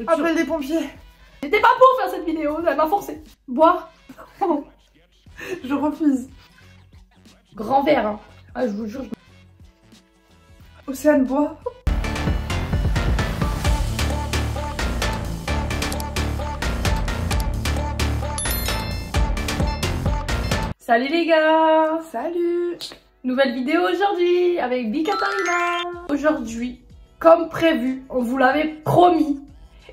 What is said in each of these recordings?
Appelle des pompiers. J'étais pas pour faire cette vidéo, elle m'a forcé. Boire. Je refuse. Grand verre, hein. Ah, je vous jure. Océane, bois. Salut les gars. Salut. Nouvelle vidéo aujourd'hui avec Bikatarina. Aujourd'hui, comme prévu, on vous l'avait promis.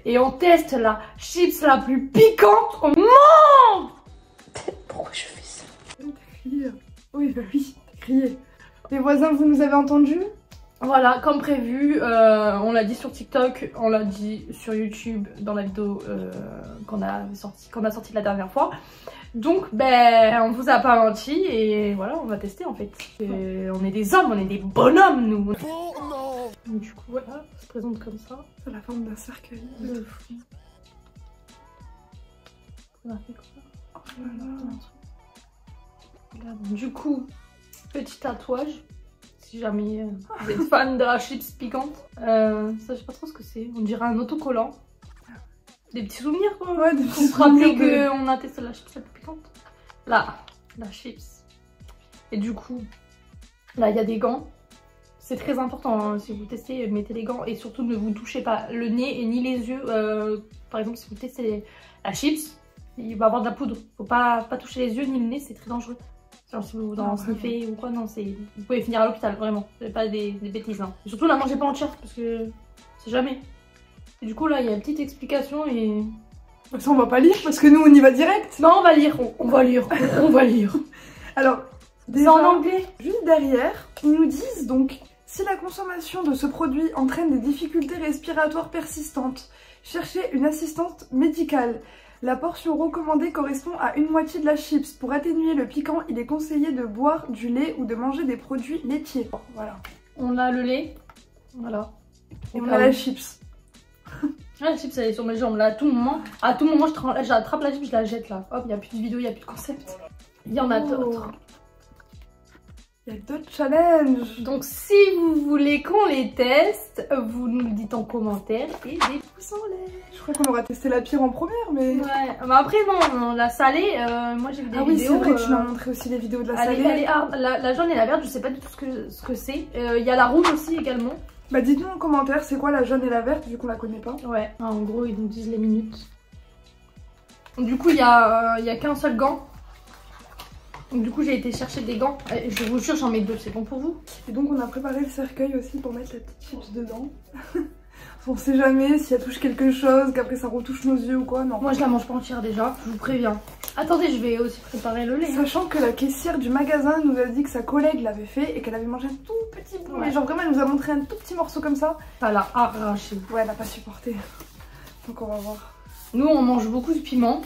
Et on teste la chips la plus piquante au monde. Pourquoi je fais ça? Oui, bah oui, t'as crié. Les voisins, vous nous avez entendus? Voilà, comme prévu, on l'a dit sur TikTok, on l'a dit sur YouTube dans la vidéo qu'on a sorti la dernière fois. Donc, ben, on vous a pas menti et voilà, on va tester en fait. Et on est des hommes, on est des bonhommes nous. Donc, du coup, voilà, ça se présente comme ça. C'est la forme d'un cercueil. Le fou. On a fait quoi? Oh là là. Là, du coup, petit tatouage. Si jamais vous êtes fan de la chips piquante. Ça, je sais pas trop ce que c'est. On dirait un autocollant. Des petits souvenirs quoi. Ouais, des Pour petits se rappeler souvenirs. qu'on a testé la chips la plus piquante. Là, la chips. Et du coup, là, il y a des gants. C'est très important, hein. Si vous testez, mettez les gants. Et surtout, ne vous touchez pas le nez et ni les yeux. Par exemple, si vous testez la chips, il va y avoir de la poudre. Faut pas toucher les yeux ni le nez, c'est très dangereux. Genre si vous en sniffez ou quoi, non, vous pouvez finir à l'hôpital, vraiment. C'est pas des bêtises. Hein. Et surtout, la mangez pas entière parce que c'est jamais. Et du coup, là, il y a une petite explication et... Ça, on va pas lire parce que nous, on y va direct. Non, on va lire, on va lire, on va lire. Alors, C'est déjà, en anglais. juste derrière, ils nous disent donc si la consommation de ce produit entraîne des difficultés respiratoires persistantes, cherchez une assistante médicale. La portion recommandée correspond à une moitié de la chips. Pour atténuer le piquant, il est conseillé de boire du lait ou de manger des produits laitiers. Bon, voilà. On a le lait. Voilà. Et on a la chips. La chips, elle est sur mes jambes. Là, à tout moment, j'attrape la chips, je la jette là. Hop, il n'y a plus de vidéo, il n'y a plus de concept. Il y en a d'autres. Il y a d'autres challenges. Donc si vous voulez qu'on les teste, vous nous le dites en commentaire et des pouces en l'air. Je crois qu'on aura testé la pire en première, mais... Ouais, mais après non, la salée, moi j'ai vu des vidéos... Ah oui, c'est vrai, tu m'as montré aussi des vidéos de la salée. Elle est hard. La jaune et la verte, je sais pas du tout ce que c'est. Il y a la rouge aussi également. Bah dites-nous en commentaire, c'est quoi la jaune et la verte, vu qu'on la connaît pas. Ouais, en gros ils nous disent les minutes. Du coup il y a qu'un seul gant. Donc du coup j'ai été chercher des gants, je vous jure j'en mets deux, c'est bon pour vous? Et donc on a préparé le cercueil aussi pour mettre la petite chips dedans. On sait jamais si elle touche quelque chose, qu'après ça retouche nos yeux ou quoi, non. Moi je la mange pas entière déjà, je vous préviens. Attendez, je vais aussi préparer le lait. Sachant que la caissière du magasin nous a dit que sa collègue l'avait fait et qu'elle avait mangé un tout petit bout. Ouais. Mais genre vraiment elle nous a montré un tout petit morceau comme ça. Ça l'a arraché. Ouais, elle a pas supporté. Donc on va voir. Nous on mange beaucoup de piment,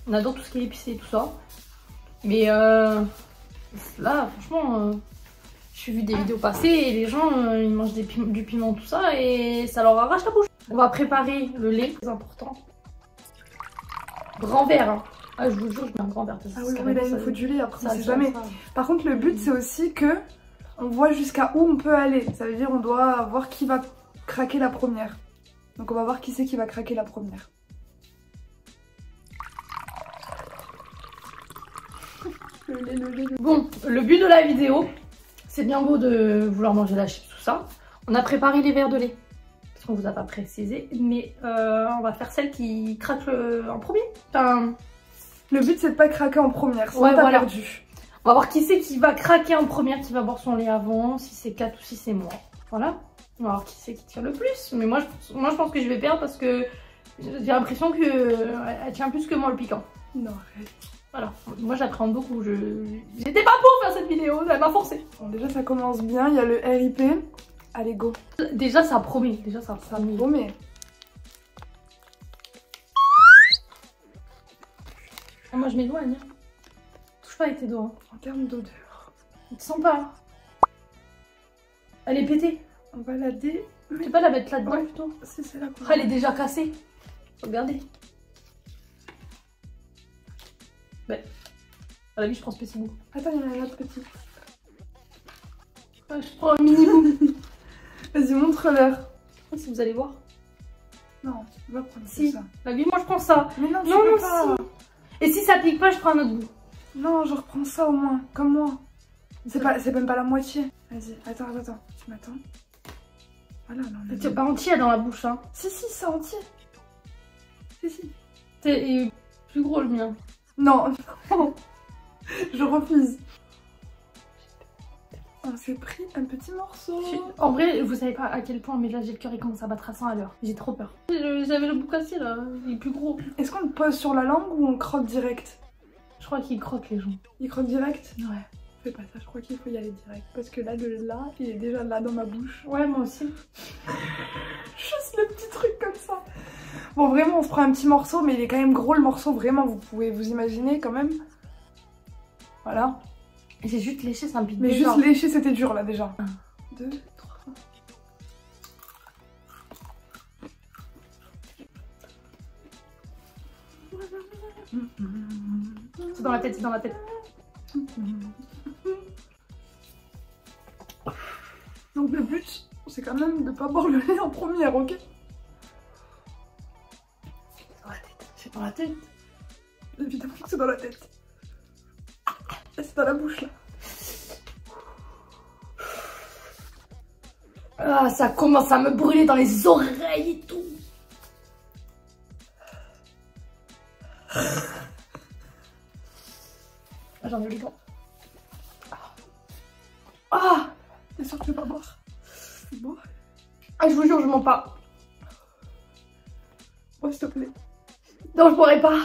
on adore tout ce qui est épicé et tout ça. Mais là franchement, j'ai vu des vidéos passer et les gens ils mangent du piment tout ça et ça leur arrache la bouche. On va préparer le lait, c'est important. Grand verre, hein. Ah je vous jure je mets un grand verre. Ah oui, oui, là il nous faut du lait, après on sait ça, jamais. ça. Par contre le but c'est aussi que on voit jusqu'à où on peut aller. Ça veut dire on doit voir qui va craquer la première. Donc on va voir qui c'est qui va craquer la première. Le lait. Bon, le but de la vidéo, c'est bien beau de vouloir manger la chips, tout ça. On a préparé les verres de lait, parce qu'on vous a pas précisé, mais on va faire celle qui craque en premier. Enfin, le but c'est de pas craquer en première, sinon ouais, t'as voilà. perdu. On va voir qui c'est qui va craquer en première, qui va boire son lait avant, si c'est 4 ou si c'est moi. Voilà. On va voir qui c'est qui tire le plus. Mais moi je pense que je vais perdre parce que j'ai l'impression qu'elle tient plus que moi le piquant. Non, arrête. Voilà, moi j'appréhende beaucoup, j'étais pas pour faire cette vidéo, elle m'a forcé. Bon, déjà ça commence bien, il y a le RIP. Allez go. Déjà ça promet, ça promet. Oh, moi je m'éloigne. Touche pas avec tes doigts. En termes d'odeur, Tu te sens pas. Elle est pétée. on va la Tu peux pas la mettre là-dedans ouais. plutôt? C'est là. Oh, elle est déjà cassée. Regardez. Ouais. À la vie je prends ce petit bout. Attends, il y en a un autre petit. Ouais, je prends un mini bout. Vas-y, montre-leur. Si vous allez voir. Non, va prendre Si. ça. La vie, moi je prends ça. Mais non, tu Non, peux non, pas. Et si ça pique pas, je prends un autre bout. Non, je reprends ça au moins, comme moi. C'est même pas la moitié. Vas-y, attends. Tu m'attends. Voilà, non. C'est pas entier dans la bouche, hein. Si, c'est entier. Si. C'est plus gros le mien. Non. Je refuse. On s'est pris un petit morceau. En vrai, vous savez pas à quel point, mais là j'ai le cœur, il commence à battre à 100 à l'heure. J'ai trop peur. J'avais le bout cassé là, il est plus gros. Est-ce qu'on le pose sur la langue ou on croque direct? Je crois qu'il croque les gens. Il croque direct? Ouais. Fais pas ça, je crois qu'il faut y aller direct. Parce que là, il est déjà là dans ma bouche. Ouais, moi aussi. Juste le petit truc comme ça. Bon, vraiment, on se prend un petit morceau, mais il est quand même gros le morceau. Vraiment, vous pouvez vous imaginer quand même. Voilà. J'ai juste léché, ça me pique. Mais déjà. juste lécher, c'était dur là déjà. 1, 2, 3. C'est dans la tête, c'est dans la tête. Donc le but, c'est quand même de pas boire le lait en première, ok? Dans la tête. C'est dans la tête. Évidemment que c'est dans la tête. Et c'est dans la bouche là. Ah, ça commence à me brûler dans les oreilles et tout. Ah, j'en ai eu les dents. Ah, T'es sûr que tu veux pas boire? Bois. ah, je vous jure, je mens pas. Bois s'il te plaît. Non, je boirai pas.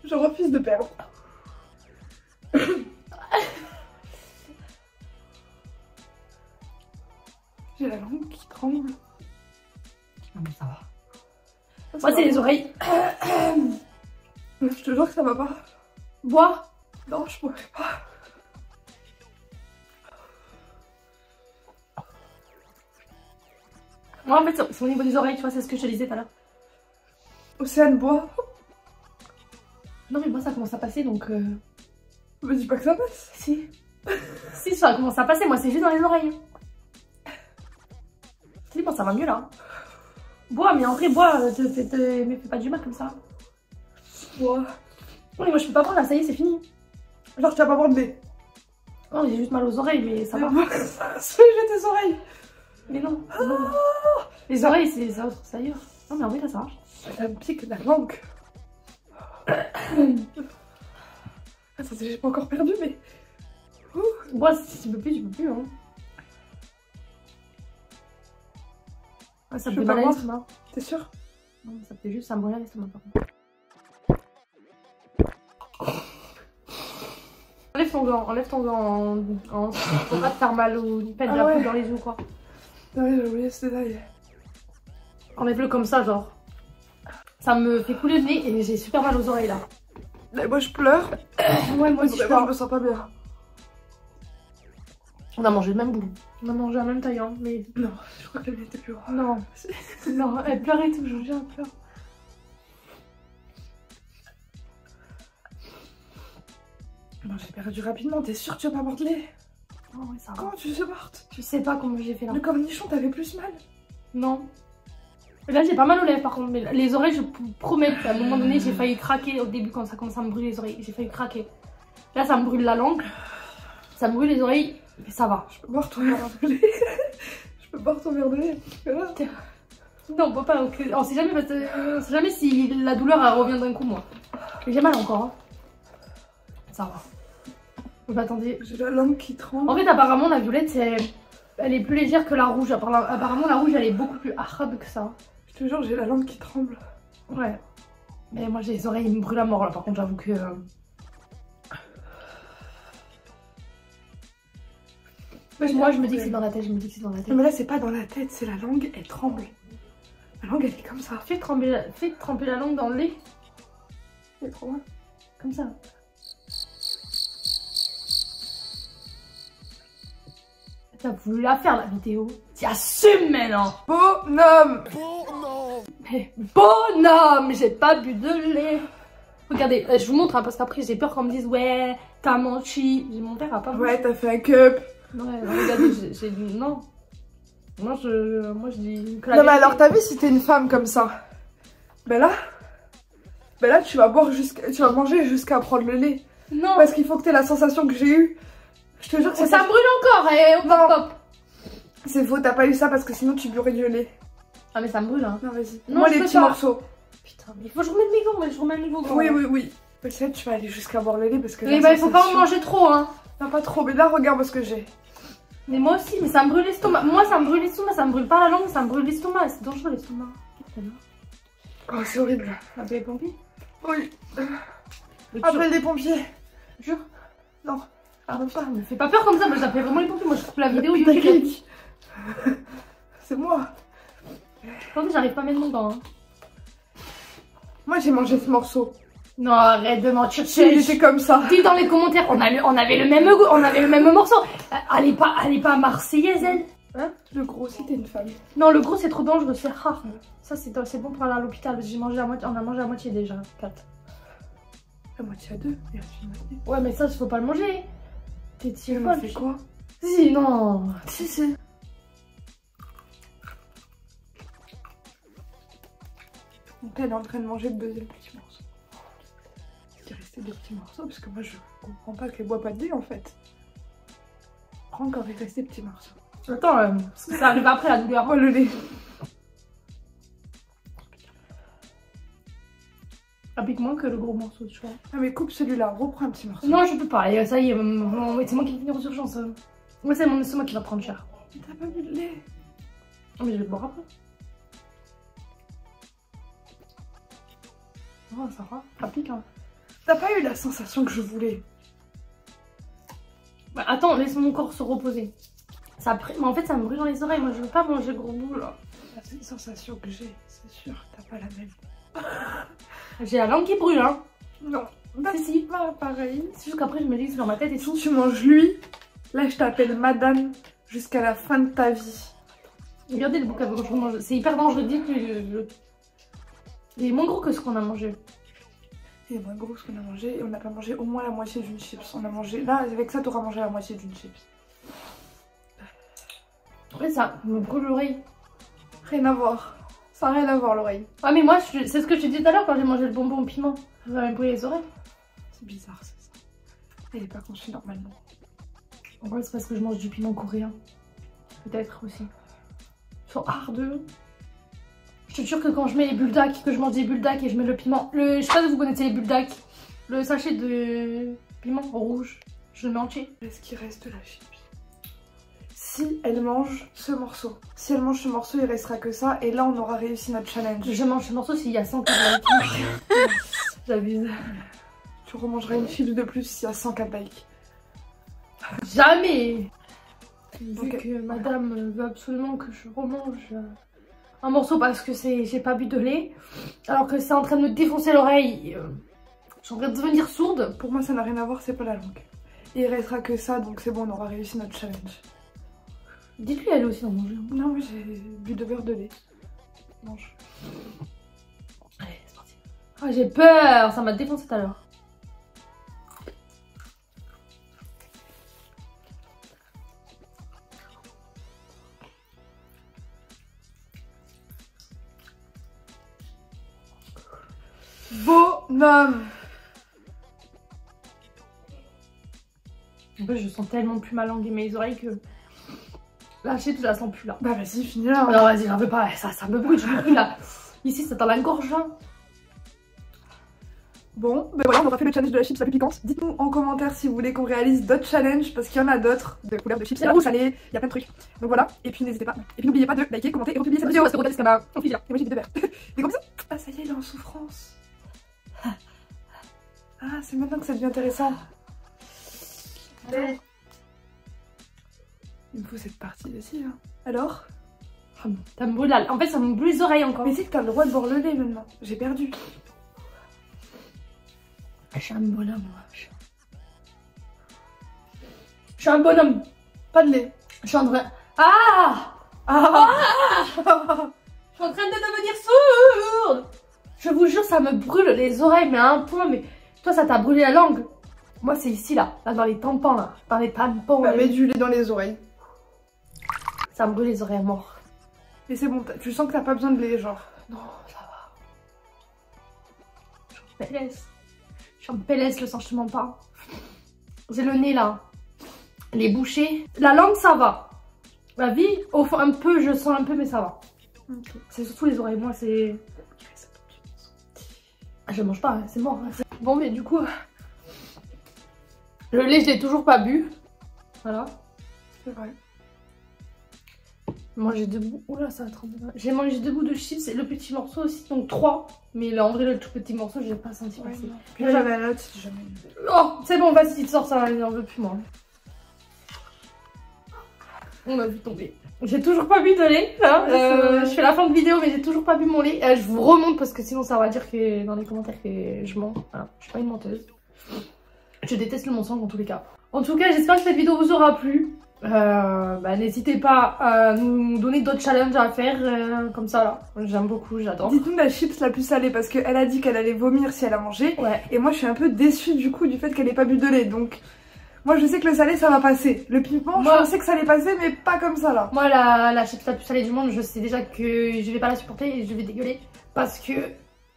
Je refuse de perdre. J'ai la langue qui tremble. Non, mais ça va. Ça Moi, va c'est pas. les oreilles. Je te jure que ça va pas. Bois. Non, je boirai pas. Moi, en fait, c'est au niveau des oreilles, tu vois, c'est ce que je te disais tout à l'heure. Océane, bois. Non, mais moi, ça commence à passer, donc... Me dis pas que ça passe. Si. Si, ça commence à passer, moi, c'est juste dans les oreilles. C'est bon, ça va mieux, là. Bois, mais en vrai, bois, mais fais pas du mal comme ça. Bois. Oui, moi, je peux pas boire, là, ça y est, c'est fini. Genre, tu vas pas boire de lait. Non, j'ai juste mal aux oreilles, mais ça va. J'ai tes oreilles. Mais non, non. Les oreilles, c'est ailleurs. Non, mais en vrai, là, ça marche. Ça me pique la langue. Attends, j'ai pas encore perdu, mais... Bois, si tu peux plus, hein. Ah, ça me Je fait peux mal à pas l'estomac. T'es sûr? Non, ça me fait juste, ça me brûle à l'estomac, par contre. Enlève ton gant pour pas te faire mal ou perdre de la poudre dans les yeux ou quoi. Ah ouais, j'ai oublié ce détail. Enlève-le comme ça, genre. Ça me fait couler le nez et j'ai super mal aux oreilles là. Là, moi, je pleure. Ouais, moi aussi, je Vraiment, je me sens pas bien. On a mangé le même bout. On a mangé la même taille, hein, mais... Non, je crois que la mienne était plus grande. Non. Non, elle pleure et tout, je vous jure, elle pleure. Non, j'ai perdu rapidement. T'es sûr que tu vas pas boire de lait? Oh, ouais, ça va. Comment tu supportes? Je sais pas comment j'ai fait là. Le cornichon, t'avais plus mal? Non. Là, j'ai pas mal aux lèvres par contre, mais les oreilles, je promets qu'à un moment donné, j'ai failli craquer au début quand ça commence à me brûler les oreilles. J'ai failli craquer. Là, ça me brûle la langue, ça me brûle les oreilles, mais ça va. Je peux boire ton verre de lait. Je peux boire ton verre de lait. Non, on peut pas. On sait jamais, on sait jamais si la douleur elle revient d'un coup, moi. J'ai mal encore. Hein. Ça va. Donc attendez. J'ai la langue qui tremble. En fait, apparemment, la violette, elle est plus légère que la rouge. Apparemment, la rouge, elle est beaucoup plus hard que ça. Je te jure, j'ai la langue qui tremble. Ouais. Mais moi, j'ai les oreilles, ils me brûlent à mort là. Par contre, j'avoue que. Moi, je me dis que c'est dans la tête. Je me dis que c'est dans la tête. Mais là, c'est pas dans la tête, c'est la langue, elle tremble. La langue, elle est comme ça. Fais tremper la langue dans le lait. C'est trop loin. Comme ça. T'as voulu la faire la vidéo. T'y assumes maintenant. Bonhomme. Mais bonhomme, j'ai pas bu de lait. Regardez, je vous montre hein, parce qu'après j'ai peur qu'on me dise ouais, t'as menti. Mon verre a pas bougé. Ouais, t'as fait un cup. Ouais, regardez, j'ai non. Moi je dis que la Non mais vérité. alors t'as vu si t'es une femme comme ça, ben là tu vas manger jusqu'à prendre le lait. Non. Parce qu'il faut que t'aies la sensation que j'ai eue. Je te jure que c'est Ça brûle encore et hop Non. hop hop. C'est faux, t'as pas eu ça parce que sinon tu burais du lait. Ah mais ça me brûle hein. Non vas-y. Non, Moi je les peux petits pas. morceaux. Putain mais il faut que je remette mes gants, mais je remets mes gants. Oui. Peut-être tu vas aller jusqu'à boire le lait parce que Mais la bah il faut pas en sensation- manger trop hein. Non pas trop, mais là regarde ce que j'ai. Mais moi aussi, mais ça me brûle l'estomac. Moi ça me brûle l'estomac, ça me brûle pas la langue, ça me brûle l'estomac. C'est dangereux l'estomac. Oh c'est horrible. Appelez les pompiers. Oui. Mais Appelle les pompiers. jure. Non. Ah même pas, me fais pas peur comme ça, moi j'appelle vraiment les pompiers. Moi je coupe la vidéo T'inquiète. YouTube. C'est moi. Attendez, j'arrive pas à mettre mon gant hein. Moi j'ai mangé ce morceau. Non arrête de mentir. Il était comme ça. Dis dans les commentaires, on avait le même goût, on avait le même morceau. Elle est pas marseillaise elle. Hein? Le gros si t'es une femme. Non le gros c'est trop dangereux, c'est rare. Ça c'est bon pour aller à l'hôpital. J'ai mangé à moitié, on a mangé à moitié déjà. 4. La moitié à deux. Et la fille moitié. Ouais mais ça faut pas le manger. T'es Tu m'as fait quoi? Si non. Si. Donc là, elle est en train de manger le deuxième petit morceau. Il est resté deux petits morceaux parce que moi je comprends pas qu'elle boit pas de lait en fait. Prends encore il resté des petits morceaux. Attends, parce que ça arrive après la douleur. Oh le lait. Applique moins que le gros morceau, tu vois. Ah mais coupe celui-là, reprends un petit morceau. Non, je peux pas. Et ça y est, c'est moi qui vais venir aux urgences. Moi, c'est mon estomac qui va prendre cher. T'as pas bu de lait? Oh, mais je vais le boire après. Oh, ça va. Applique, hein. T'as pas eu la sensation que je voulais? Bah, attends, laisse mon corps se reposer. Mais en fait, ça me brûle dans les oreilles. Moi, je veux pas manger gros bout, là. C'est une sensation que j'ai, c'est sûr, t'as pas la même. J'ai la langue qui brûle, hein. Non. Si. Pas pareil. C'est juste qu'après, je me dis dans ma tête et tout. Si tu manges lui, là je t'appelle madame jusqu'à la fin de ta vie. Regardez le bouc avant que je mange. C'est hyper dangereux. Dites que il est moins gros que ce qu'on a mangé. Il est moins gros ce qu'on a mangé et on n'a pas mangé au moins la moitié d'une chips. On a mangé. Là, avec ça, t'auras mangé la moitié d'une chips. Après, ça me brûle l'oreille. Rien à voir. Ça n'a rien à voir l'oreille. Ouais, mais moi, c'est ce que je te disais tout à l'heure quand j'ai mangé le bonbon au piment. Ça m'a brûlé les oreilles. C'est bizarre, c'est ça. Elle est pas conçue normalement. En vrai, c'est parce que je mange du piment coréen. Peut-être aussi. Ils sont hardeux. Je te jure que quand je mets les bulldacks, que je mange des bulldacks et je mets le piment. Je sais pas si vous connaissez les bulldacks. Le sachet de piment rouge. Je le mets entier. Est-ce qu'il reste de la chips? Si elle mange ce morceau. Si elle mange ce morceau, il restera que ça. Et là, on aura réussi notre challenge. Je mange ce morceau s'il y a 100 calories. J'abuse. Tu remangeras une chips de plus s'il y a 100 calories. Jamais. Vu Ok. que madame veut absolument que je remange un morceau parce que j'ai pas bu de lait, alors que c'est en train de me défoncer l'oreille, je suis en train de devenir sourde. Pour moi, ça n'a rien à voir, c'est pas la langue. Et il restera que ça, donc c'est bon, on aura réussi notre challenge. Dites-lui elle aussi d'en manger. Non, mais j'ai bu de beurre de lait. Mange. Allez, c'est parti. Ah, j'ai peur, ça m'a défoncé tout à l'heure. Bonhomme. En fait, je sens tellement plus ma langue et mes oreilles que la chips, je la sens plus là. Bah vas-y, finis là. Non, vas-y, j'en veux pas, ça me brûle, je me brûle là. Ici, c'est dans la gorge. Hein. Bon, ben voilà, on aura fait le challenge de la chips la plus piquante. Dites-nous en commentaire si vous voulez qu'on réalise d'autres challenges, parce qu'il y en a d'autres de couleurs de chips. Il y a la rouge salée, il y a plein de trucs. Donc voilà, et puis n'hésitez pas. Et puis n'oubliez pas de liker, commenter et republier cette vidéo. Parce que regardez ce qu'on a enfilé là. Et moi j'ai dit de verre. Des gros bisous. Ah ça y est, il est en souffrance. Ah, c'est maintenant que ça devient intéressant. Ouais. Il me faut cette partie ici, hein. Alors? Ah, ça me brûle là. En fait, ça me brûle les oreilles encore. Mais c'est que t'as le droit de boire le lait maintenant. J'ai perdu. Je suis un bonhomme, moi. Je suis un bonhomme. Pas de lait. Je suis en train... Ah, Ah. je suis en train de devenir sourde. Je vous jure, ça me brûle les oreilles, mais à un point. Mais toi, ça t'a brûlé la langue. Moi, c'est ici, là. Là, dans les tampons, là. Dans les tampons. Bah, là. mets du lait dans les oreilles. Ça me brûle les oreilles à mort. Et c'est bon, tu sens que t'as pas besoin de lait, genre. Non, ça va. Je suis en PLS. Je suis en PLS, le sang, je te mens pas. C'est le nez là. Les bouchées. La langue, ça va. La vie, au fond, un peu, je sens un peu, mais ça va. Okay. C'est surtout les oreilles, moi, c'est... Je mange pas, c'est mort. Bon, mais du coup, le lait, je l'ai toujours pas bu. Voilà. C'est vrai. Manger 2 bouts. Oula, ça va trop bien. J'ai mangé 2 bouts de chips et le petit morceau aussi, donc 3. Mais là, en vrai, le tout petit morceau, j'ai pas senti passer. Puis là, j'avais la note, jamais. Oh, c'est bon, vas-y, sors ça, il n'en veut plus, moi. On a vu tomber. J'ai toujours pas bu de lait. Hein. Je fais la fin de vidéo, mais j'ai toujours pas bu mon lait. Je vous remonte parce que sinon, ça va dire que dans les commentaires que je mens. Voilà, je suis pas une menteuse. Je déteste le mensonge en tous les cas. En tout cas, j'espère que cette vidéo vous aura plu. N'hésitez pas à nous donner d'autres challenges à faire comme ça là. J'aime beaucoup, j'adore. Dites-nous la chips la plus salée parce qu'elle a dit qu'elle allait vomir si elle a mangé. Ouais. Et moi je suis un peu déçue du coup du fait qu'elle ait pas bu de lait. Donc moi je sais que le salé ça va passer. Le piment je sais que ça allait passer mais pas comme ça là. Moi la chips la plus salée du monde, je sais déjà que je vais pas la supporter et je vais dégueuler. Parce que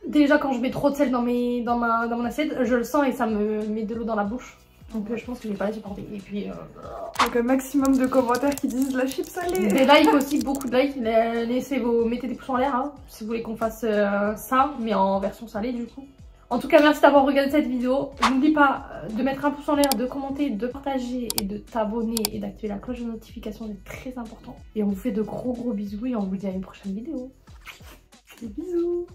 déjà quand je mets trop de sel dans mon assiette, je le sens et ça me met de l'eau dans la bouche. Donc je pense que je vais pas la supporter. Et puis donc un maximum de commentaires qui disent la chips salée. Des likes aussi, beaucoup de likes. Mettez des pouces en l'air hein, si vous voulez qu'on fasse ça, mais en version salée du coup. En tout cas, merci d'avoir regardé cette vidéo. N'oublie pas de mettre un pouce en l'air, de commenter, de partager et de t'abonner et d'activer la cloche de notification, c'est très important. Et on vous fait de gros bisous et on vous dit à une prochaine vidéo. Des bisous.